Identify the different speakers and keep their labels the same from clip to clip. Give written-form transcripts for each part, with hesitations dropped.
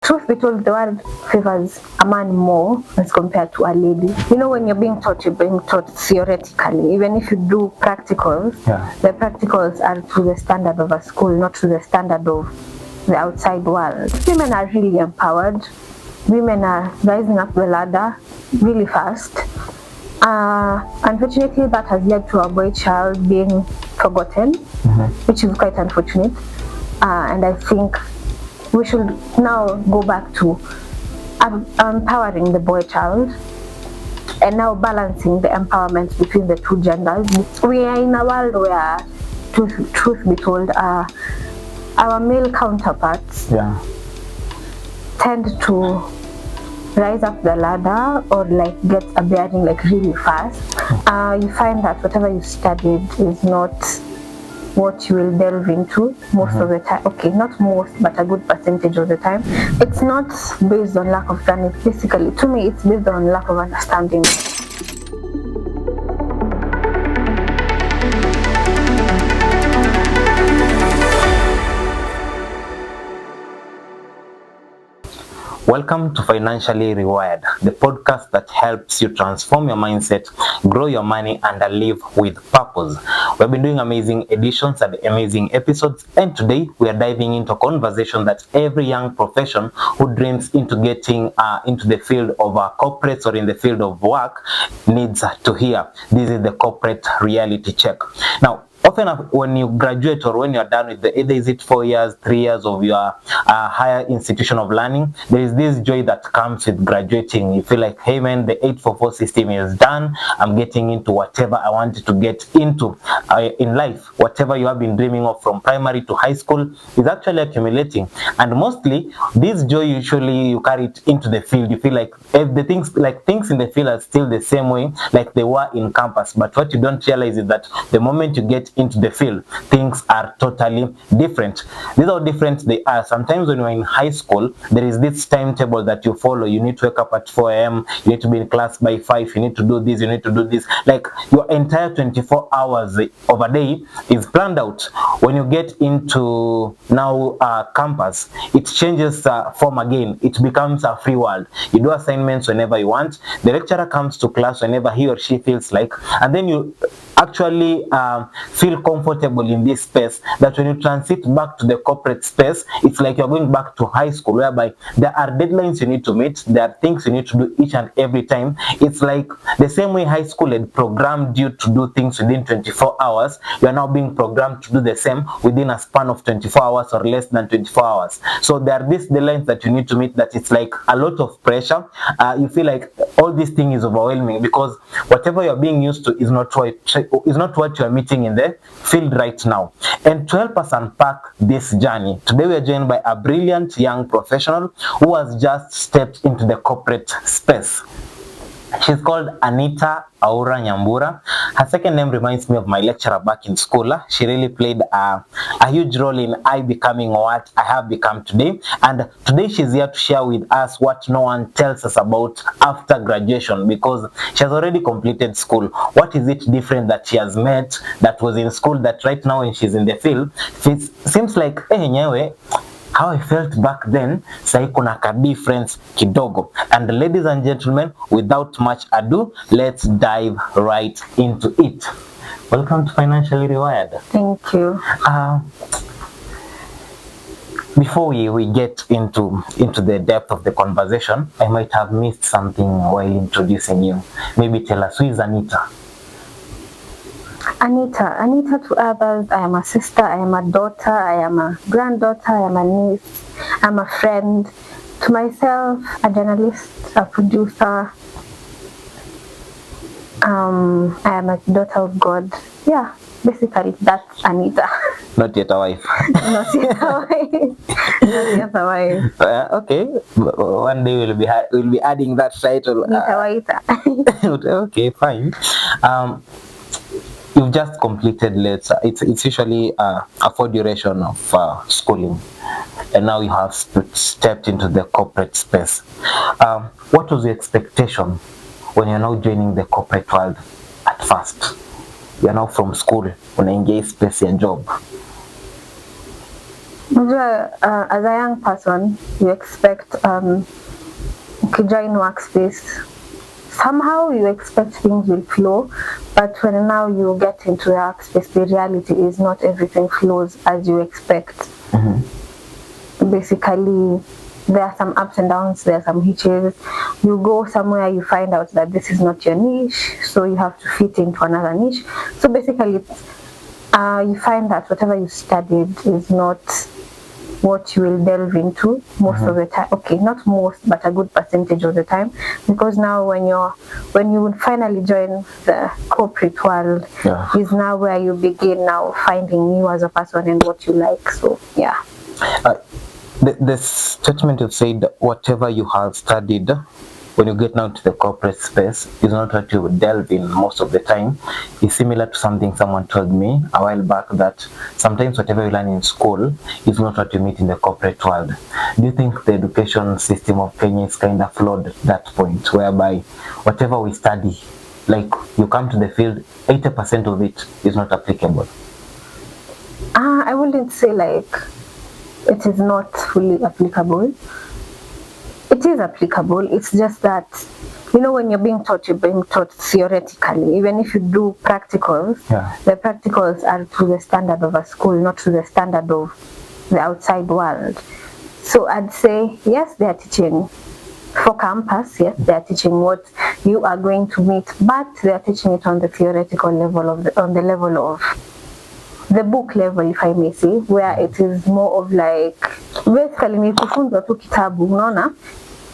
Speaker 1: truth be told, the world favors a man more as compared to a lady. You know, when you're being taught theoretically. Even if you do practicals, the practicals are to the standard of a school, not to the standard of the outside world. Women are really empowered. Women are rising up the ladder really fast. Unfortunately, that has led to a boy child being forgotten, which is quite unfortunate. And I think we should now go back to empowering the boy child and now balancing the empowerment between the two genders. We are in a world where, truth be told, our male counterparts tend to rise up the ladder or like get a bearing like really fast. You find that whatever you studied is not what you will delve into most of the time. Okay, not most, but a good percentage of the time. It's not based on lack of learning. Basically, to me, it's based on lack of understanding.
Speaker 2: Welcome to Financially Rewired, the podcast that helps you transform your mindset, grow your money, and live with purpose. We've been doing amazing editions and amazing episodes, and today we are diving into a conversation that every young professional who dreams into getting into the field of corporates or in the field of work needs to hear. This is the corporate reality check. Now, often when you graduate or when you're done with either is it 4 years, 3 years of your higher institution of learning, there is this joy that comes with graduating. You feel like, hey man, the 844 system is done. I'm getting into whatever I wanted to get into in life. Whatever you have been dreaming of from primary to high school is actually accumulating. And mostly, this joy usually you carry it into the field. You feel like things in the field are still the same way like they were in campus. But what you don't realize is that the moment you get into the field, things are totally different. These are how different they are. Sometimes when you're in high school, there is this timetable that you follow. You need to wake up at 4 a.m. You need to be in class by 5. You need to do this. You need to do this. Like your entire 24 hours of a day is planned out. When you get into now campus, it changes form again. It becomes a free world. You do assignments whenever you want. The lecturer comes to class whenever he or she feels like, and then you actually feel comfortable in this space that when you transit back to the corporate space, it's like you're going back to high school, whereby there are deadlines you need to meet, there are things you need to do each and every time. It's like the same way high school had programmed you to do things within 24 hours, you are now being programmed to do the same within a span of 24 hours or less than 24 hours. So there are these deadlines that you need to meet that it's like a lot of pressure. You feel like all this thing is overwhelming because whatever you're being used to is not what you're meeting in the field right now. And to help us unpack this journey, today we are joined by a brilliant young professional who has just stepped into the corporate space. She's called Anita Nyambura. Her second name reminds me of my lecturer back in school. She really played a huge role in I becoming what I have become today. And today she's here to share with us what no one tells us about after graduation, because she has already completed school. What is it different that she has met that was in school that right now when she's in the field, it seems like, how I felt back then, sai kuna ka difference kidogo. And ladies and gentlemen, without much ado, let's dive right into it. Welcome to Financially Rewired.
Speaker 1: Thank you.
Speaker 2: Before we get into the depth of the conversation, I might have missed something while introducing you. Maybe tell us, who is Anita?
Speaker 1: Anita to others, I am a sister, I am a daughter, I am a granddaughter, I am a niece, I'm a friend. To myself, a journalist, a producer, I am a daughter of God. Yeah, basically that's Anita.
Speaker 2: Not yet a wife.
Speaker 1: Not yet a wife. Not yet a wife.
Speaker 2: Okay, one day we'll be adding that title. Okay, fine. You've just completed it's usually a 4 duration of schooling, and now you have stepped into the corporate space. What was your expectation when you're now joining the corporate world at first? You're now from school, unaingia space ya job.
Speaker 1: As a young person, you expect join workspace. Somehow you expect things will flow, but when now you get into the workspace, the reality is not everything flows as you expect. Basically, there are some ups and downs, there are some hitches. You go somewhere, you find out that this is not your niche, so you have to fit into another niche. So basically, you find that whatever you studied is not what you will delve into most of the time. Okay, not most, but a good percentage of the time, because now when you finally join the corporate world, is now where you begin now finding you as a person and what you like. So yeah.
Speaker 2: The statement you said, whatever you have studied, when you get now to the corporate space, is not what you delve in most of the time. Is similar to something someone told me a while back, that sometimes whatever you learn in school is not what you meet in the corporate world. Do you think the education system of Kenya is kind of flawed at that point, whereby whatever we study, like you come to the field, 80% of it is not applicable?
Speaker 1: I wouldn't say like it is not fully applicable. It is applicable. It's just that, when you're being taught theoretically. Even if you do practicals, the practicals are to the standard of a school, not to the standard of the outside world. So I'd say, yes, they are teaching for campus, yes, they are teaching what you are going to meet, but they are teaching it on the theoretical level, on the level of the book level, if I may say, where it is more of like, basically ni kufunzwa tu kitabu, unaona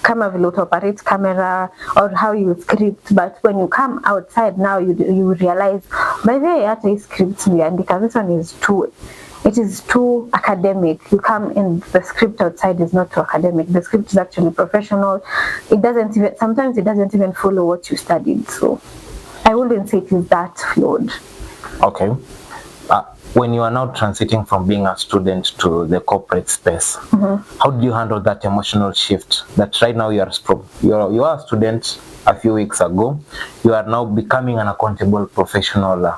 Speaker 1: kama vile operate camera or how you script, but when you come outside now you realize by the way hata script niliandika, this one is too academic. You come in, the script outside is not too academic. The script is actually professional. Sometimes it doesn't even follow what you studied. So I wouldn't say it is that flawed.
Speaker 2: Okay. When you are now transiting from being a student to the corporate space, how do you handle that emotional shift? That right now you are a student a few weeks ago, you are now becoming an accountable professional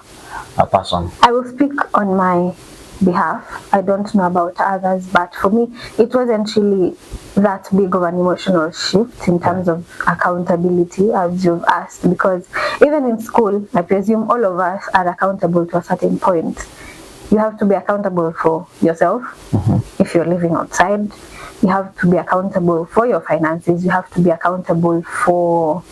Speaker 2: person.
Speaker 1: I will speak on my behalf. I don't know about others, but for me, it wasn't really that big of an emotional shift in terms of accountability, as you've asked, because even in school, I presume all of us are accountable to a certain point. You have to be accountable for yourself. If you're living outside, you have to be accountable for your finances. You have to be accountable for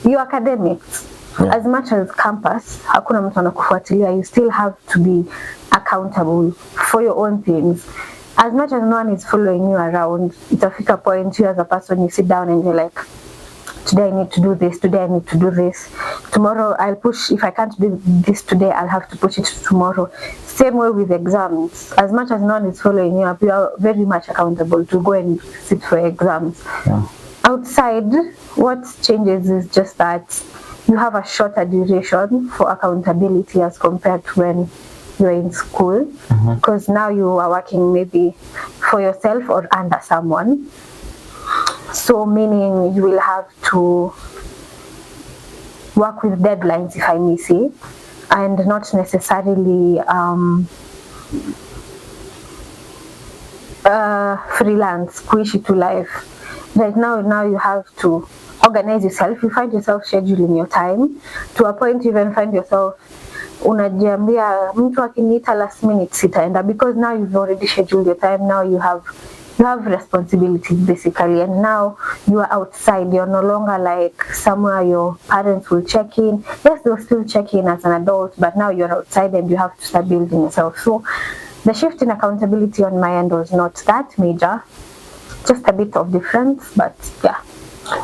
Speaker 1: your academics. As much as campus, hakuna mtu anakufuatilia, you still have to be accountable for your own things. As much as no one is following you around, itafika point you as a person, you sit down and you're like, today I need to do this, today I need to do this. Tomorrow I'll push, if I can't do this today, I'll have to push it to tomorrow. Same way with exams. As much as no one is following you up, you are very much accountable to go and sit for exams. Outside, what changes is just that you have a shorter duration for accountability as compared to when you're in school. Because now you are working maybe for yourself or under someone. So meaning you will have to work with deadlines, if I may say, and not necessarily freelance, kuishi to life. Right now you have to organize yourself. You find yourself scheduling your time to a point you even find yourself unajiambia mtu akiniita last minute sitaenda, because now you've already scheduled your time. Now you have responsibilities basically, and now you are outside. You're no longer like somewhere your parents will check in. Yes, they'll still check in as an adult, but now you're outside and you have to start building yourself. So the shift in accountability on my end was not that major, just a bit of difference, but yeah.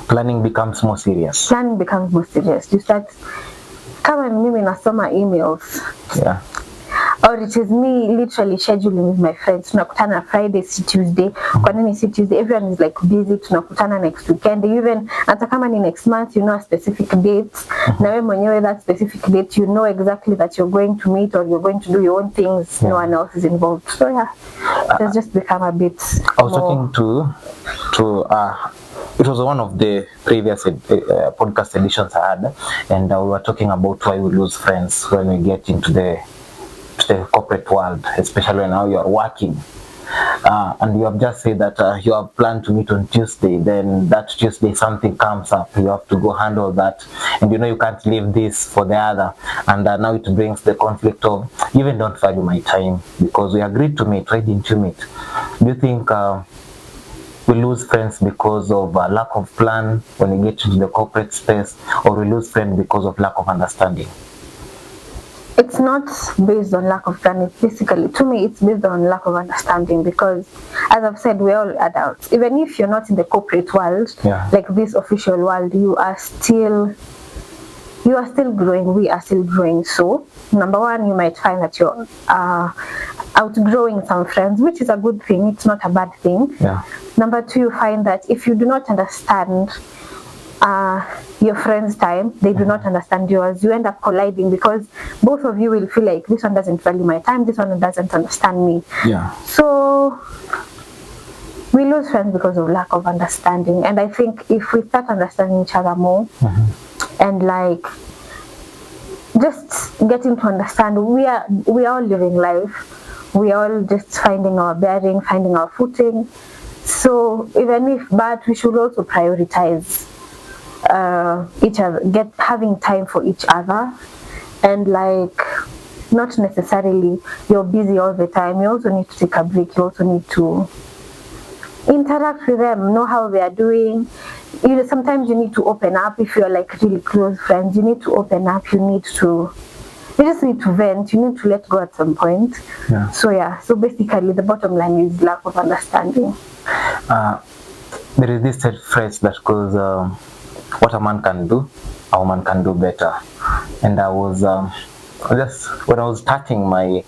Speaker 2: Planning becomes more serious.
Speaker 1: You start, kama mimi nasoma emails, or it is me literally scheduling with my friends. Tunakutana Friday, si Tuesday. Kwa nini si Tuesday? Everyone is like busy. Tunakutana next weekend. Even hata kama ni next month, you know a specific date. Na wewe mwenyewe that specific date, you know exactly that you're going to meet or you're going to do your own things. No one else is involved. So yeah, it has just become a bit
Speaker 2: I was talking to it was one of the previous podcast editions I had, and we were talking about why we lose friends when we get into the corporate world, especially now you are working. and you have just said that you have planned to meet on Tuesday, then that Tuesday something comes up, you have to go handle that, and you can't leave this for the other, and now it brings the conflict of, you even don't value my time because we agreed to meet. Why didn't you meet? Do you think we lose friends because of lack of plan when we get into the corporate space, or we lose friends because of lack of understanding?
Speaker 1: It's not based on lack of planning. Basically, to me, it's based on lack of understanding because, as I've said, we're all adults. Even if you're not in the corporate world, like this official world, you are still growing. We are still growing. So, number one, you might find that you're outgrowing some friends, which is a good thing. It's not a bad thing. Number two, you find that if you do not understand your friend's time, they do not understand yours, you end up colliding because both of you will feel like this one doesn't value my time, this one doesn't understand me. So we lose friends because of lack of understanding. And I think if we start understanding each other more and like just getting to understand, we are all living life, we are all just finding our bearing, finding our footing. So even if, but we should also prioritize each other, having time for each other, and like not necessarily you're busy all the time. You also need to take a break. You also need to interact with them, know how they are doing. Sometimes you need to open up. If you're like really close friends, you need to open up. You just need to vent. You need to let go at some point. So basically the bottom line is lack of understanding.
Speaker 2: There is this phrase that goes, what a man can do, a woman can do better. And I was just, when I was starting I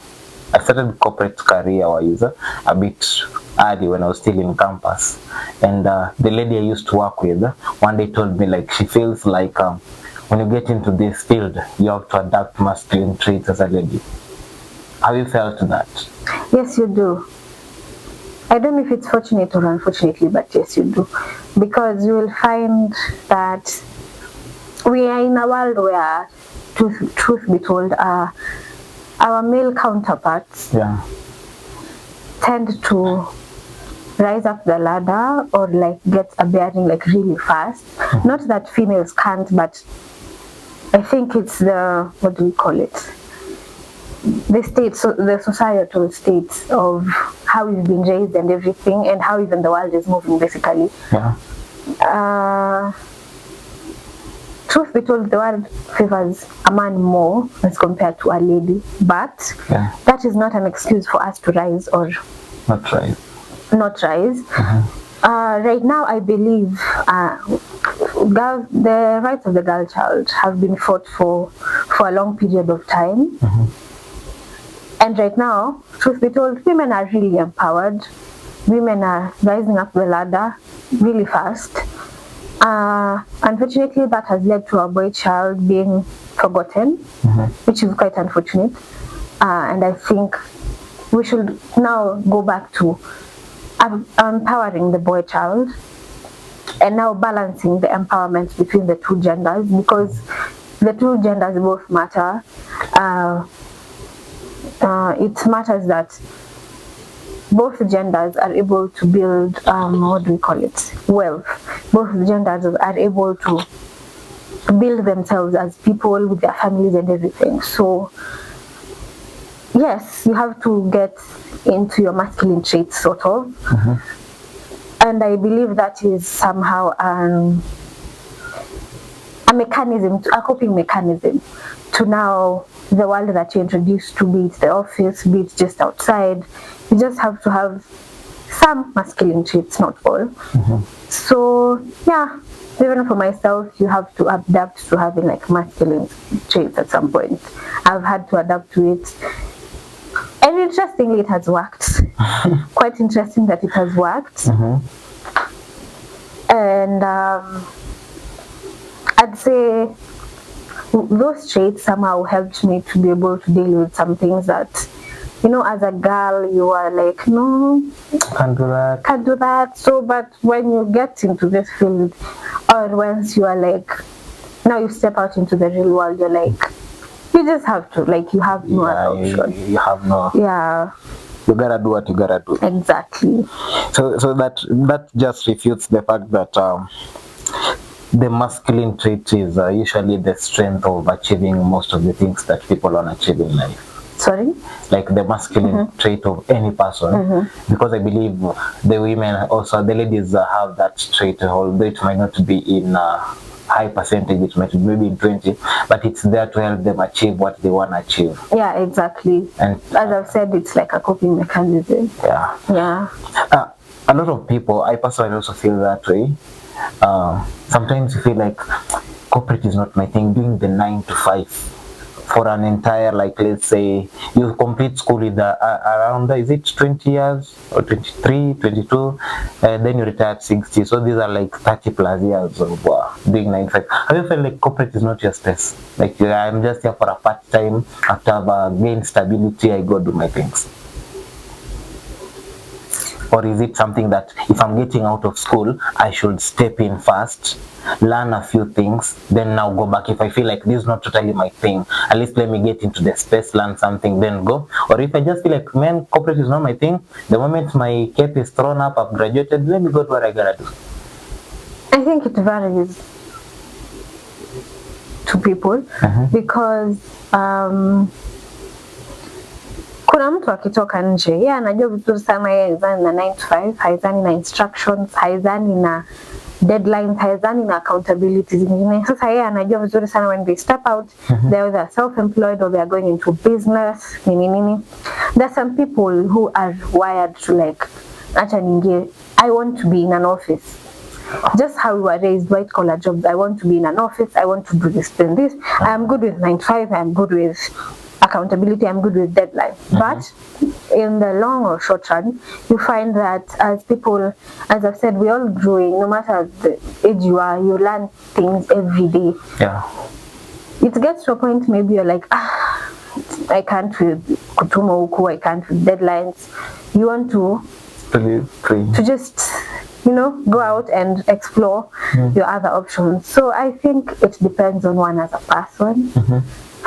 Speaker 2: started corporate career wise a bit early when I was still in campus. And the lady I used to work with one day told me, like, she feels like when you get into this field, you have to adapt masculine traits as a lady. Have you felt that?
Speaker 1: Yes, you do. I don't know if it's fortunate or unfortunately, but yes, you do. Because you will find that we are in a world where, truth be told, our male counterparts tend to rise up the ladder or like get a bearing like really fast. Not that females can't, but I think it's the, what do we call it? The state, so the societal state of how we've been raised and everything, and how even the world is moving, basically. Truth be told, the world favors a man more as compared to a lady, but that is not an excuse for us to rise or not rise. Right now, I believe the rights of the girl child have been fought for a long period of time. And right now, truth be told, women are really empowered. Women are rising up the ladder really fast. Unfortunately, that has led to a boy child being forgotten, which is quite unfortunate. And I think we should now go back to empowering the boy child and now balancing the empowerment between the two genders, because the two genders both matter. It matters that both genders are able to build, what do we call it, wealth. Both genders are able to build themselves as people with their families and everything. So yes, you have to get into your masculine traits, sort of. And I believe that is somehow a mechanism, a coping mechanism to now the world that you're introduced to, be it the office, be it just outside. You just have to have some masculine traits, not all. So yeah, even for myself, you have to adapt to having like masculine traits at some point. I've had to adapt to it. And interestingly, it has worked. Quite interesting that it has worked. And I'd say those traits somehow helped me to be able to deal with some things that, as a girl, you are like, no, can't do that. So, but when you get into this field, or once you are like, now you step out into the real world, you're like, you just have to, like, you have no other option.
Speaker 2: You have no. you gotta do what you gotta do.
Speaker 1: Exactly.
Speaker 2: So that just refutes the fact that the masculine trait is usually the strength of achieving most of the things that people want to achieve in life.
Speaker 1: Sorry?
Speaker 2: Like the masculine trait of any person, because I believe the women also, the ladies have that trait, although it might not be in high percentage, it might be maybe in 20, but it's there to help them achieve what they want to achieve.
Speaker 1: Yeah, exactly. And as I've said, it's like a coping mechanism.
Speaker 2: Yeah.
Speaker 1: Yeah.
Speaker 2: A lot of people, I personally also feel that way. Sometimes you feel like corporate is not my thing, doing the 9 to 5 for an entire, like, let's say you complete school with around, is it 20 years or 23, 22, then you retire at 60, so these are like 30 plus years of doing 9 to 5. Have you felt like corporate is not your space? Like, I'm just here for a part time, after I've gained stability, I go do my things? Or is it something that if I'm getting out of school, I should step in first, learn a few things, then now go back? If I feel like this is not totally my thing, at least let me get into the space, learn something, then go. Or if I just feel like, man, corporate is not my thing, the moment my cap is thrown up, I've graduated, let me go to what I gotta do.
Speaker 1: I think it varies to people because kuna mtu akitoka nje, yeye anajua vizuri sana yeye haizani na 9 to 5, haizani na instructions, haizani na deadlines, haizani na accountability zingine. Sasa yeye anajua vizuri sana when they step out, they're either self-employed or they are going into business, nini. There are some people who are wired to like, acha ningie, I want to be in an office. Just how we were raised, white collar jobs. I want to be in an office, I want to do this and this. I am good with 9 to 5, I am good with accountability, I'm good with deadline. But in the long or short run, you find that as people, as I've said, we're all growing. No matter the age you are, you learn things every day.
Speaker 2: Yeah.
Speaker 1: It gets to a point maybe you're like, I can't with kutuma huku, I can't with deadlines. You want to
Speaker 2: live free,
Speaker 1: to just, go out and explore your other options. So I think it depends on one as a person.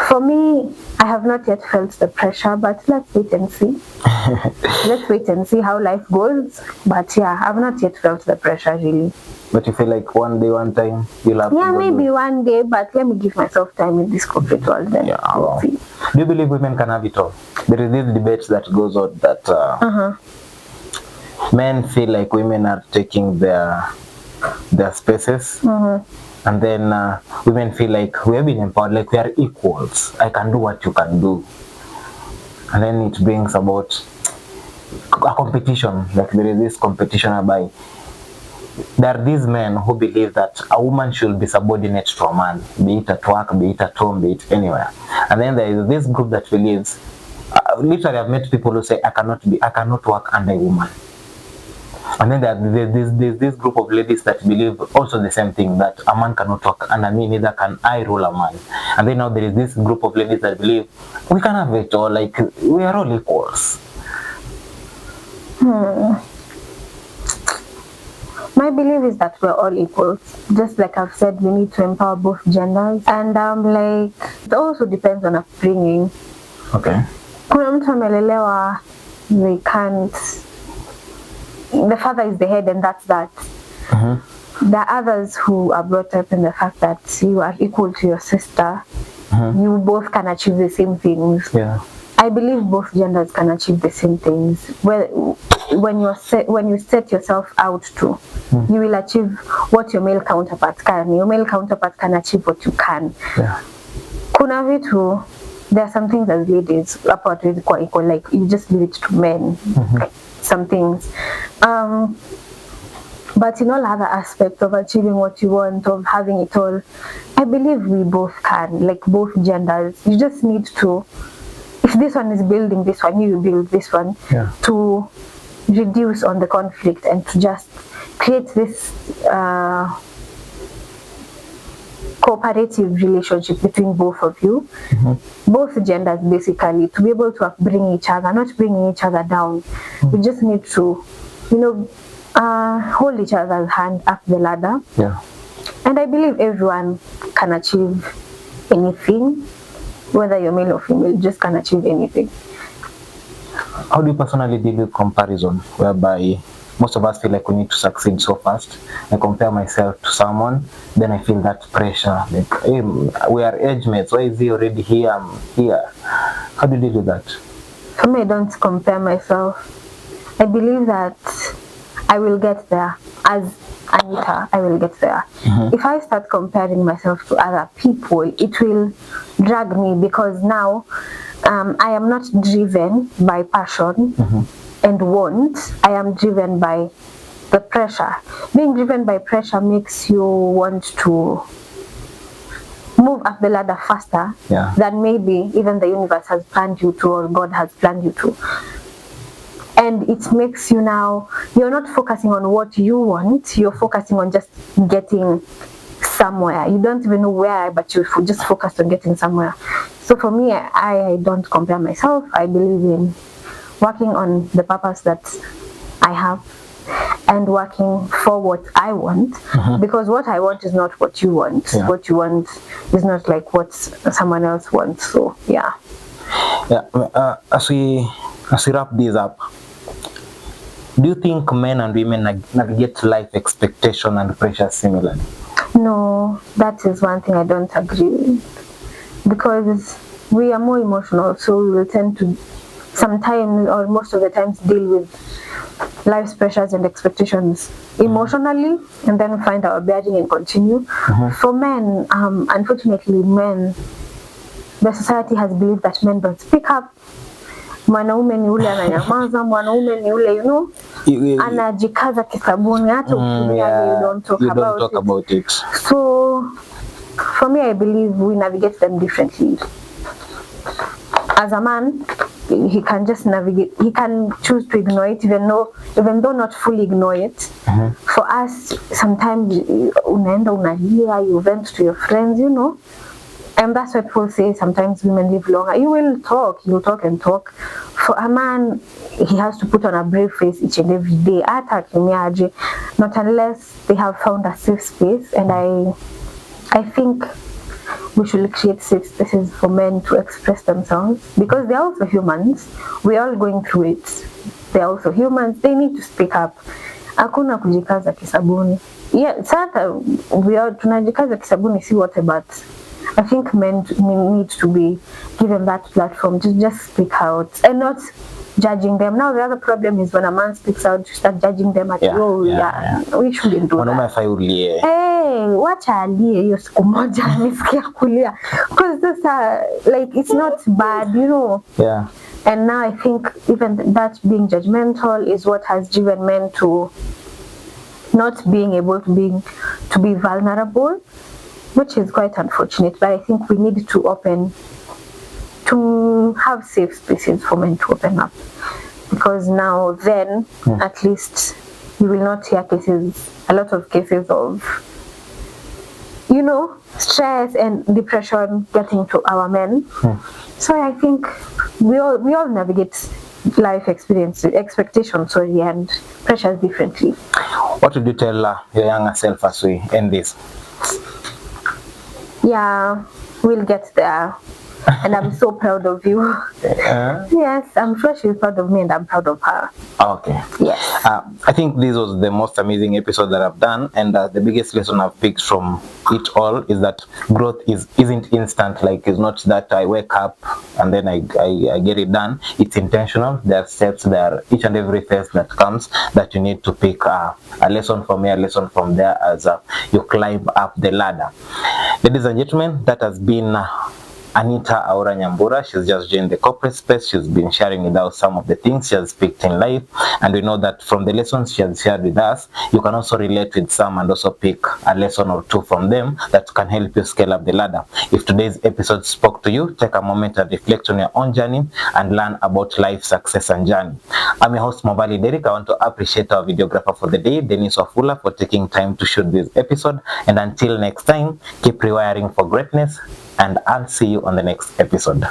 Speaker 1: For me, I have not yet felt the pressure, but let's wait and see. Let's wait and see how life goes. But yeah, I've not yet felt the pressure really.
Speaker 2: But you feel like one day, one time, you'll have
Speaker 1: to maybe one day, but let me give myself time in this corporate world then.
Speaker 2: Yeah, wow. Do you believe women can have it all? There is this debate that goes on that men feel like women are taking their spaces. And then women feel like we have been empowered, like we are equals. I can do what you can do. And then it brings about a competition. Like there is this competition whereby there are these men who believe that a woman should be subordinate to a man, be it at work, be it at home, be it anywhere. And then there is this group that believes, literally I've met people who say, I cannot work under a woman. And then there's this group of ladies that believe also the same thing, that a man cannot work under me, neither can I rule a man. And then now there is this group of ladies that believe we can have it all, like we are all equals.
Speaker 1: My belief is that we're all equals. Just like I've said, we need to empower both genders. And like, it also depends on upbringing.
Speaker 2: Okay.
Speaker 1: Kuna mtu amelelewa, they can't, the father is the head and that's that. There are others who are brought up in the fact that you are equal to your sister. You both can achieve the same things.
Speaker 2: Yeah.
Speaker 1: I believe both genders can achieve the same things. Well, when you set yourself out to, you will achieve what your male counterpart can. Your male counterpart can achieve what you can.
Speaker 2: Yeah.
Speaker 1: Kuna vitu, there are some things as ladies, apart with equal, like you just leave it to men. Like, some things. But in all other aspects of achieving what you want, of having it all, I believe we both can, like both genders. You just need to, if this one is building this one, you build this one, to reduce on the conflict and to just create this cooperative relationship between both of you, both genders basically, to be able to bring each other, not bringing each other down. We just need to, hold each other's hand up the ladder.
Speaker 2: Yeah.
Speaker 1: And I believe everyone can achieve anything, whether you're male or female, just can achieve anything.
Speaker 2: How do you personally deal with comparison, whereby most of us feel like we need to succeed so fast? I compare myself to someone, then I feel that pressure, like, hey, we are age mates, why is he already here? I'm here. How do you deal with that?
Speaker 1: For me, I don't compare myself. I believe that I will get there. As Anita, I will get there. If I start comparing myself to other people, it will drag me, because now I am not driven by passion and want. I am driven by the pressure. Being driven by pressure makes you want to move up the ladder faster than maybe even the universe has planned you to, or God has planned you to. And it makes you now, you're not focusing on what you want, you're focusing on just getting somewhere. You don't even know where, but you're just focused on getting somewhere. So for me, I don't compare myself. I believe in working on the purpose that I have and working for what I want, because what I want is not what you want. What you want is not like what someone else wants. So
Speaker 2: as we wrap this up, do you think men and women navigate life expectation and pressure similarly?
Speaker 1: No, that is one thing I don't agree with, because we are more emotional, so we will tend to sometimes, or most of the times, deal with life's pressures and expectations emotionally, and then find our bearing and continue. For men, unfortunately, the society has believed that men don't speak up. Mwanaume ni ule ananyamaza, mwanaume ni ule, anajikaza kisabuni, hata ukimwambia you don't talk about it. So for me, I believe we navigate them differently. As a man, he can just navigate, he can choose to ignore it, even though not fully ignore it. For us, sometimes unaenda unalia, you vent to your friends, and that's why people say sometimes women live longer. You'll talk and talk. For a man, he has to put on a brave face each and every day. Not unless they have found a safe space. And I think we should create safe spaces for men to express themselves, because they're also humans. We're all going through it. They're also humans. They need to speak up. Hakuna kujikaza kisabuni. Yeah, sasa we are tunajikaza kisabuni, see what about. I think men need to be given that platform to just speak out and not judging them. Now the other problem is when a man speaks out, you start judging them at we shouldn't do that. Hey, wacha alie hiyo siku moja nisikia kulia, because this like it's not bad, And now I think even that being judgmental is what has driven men to not being able to be vulnerable, which is quite unfortunate. But I think we need to have safe spaces for men to open up, because now then at least you will not hear a lot of cases of stress and depression getting to our men. So I think we all navigate life expectations and pressures differently.
Speaker 2: What would you tell your younger self as we end this?
Speaker 1: Yeah, we'll get there. And I'm so proud of you. Yes, I'm sure she's proud of me, and I'm proud of her.
Speaker 2: Okay.
Speaker 1: Yes.
Speaker 2: I think this was the most amazing episode that I've done, and the biggest lesson I've picked from it all is that growth isn't instant. Like, it's not that I wake up and then I get it done. It's intentional. There are steps. There are each and every phase that comes that you need to pick a lesson from here, a lesson from there as you climb up the ladder. Ladies and gentlemen, that has been Anita Nyambura. She's just joined the corporate space. She's been sharing with us some of the things she has picked in life, and we know that from the lessons she has shared with us, you can also relate with some and also pick a lesson or two from them that can help you scale up the ladder. If today's episode spoke to you, take a moment and reflect on your own journey and learn about life, success, and journey. I'm your host, Mwavali Derrick. I want to appreciate our videographer for the day, Dennis Wafula, for taking time to shoot this episode. And until next time, keep rewiring for greatness, and I'll see you on the next episode.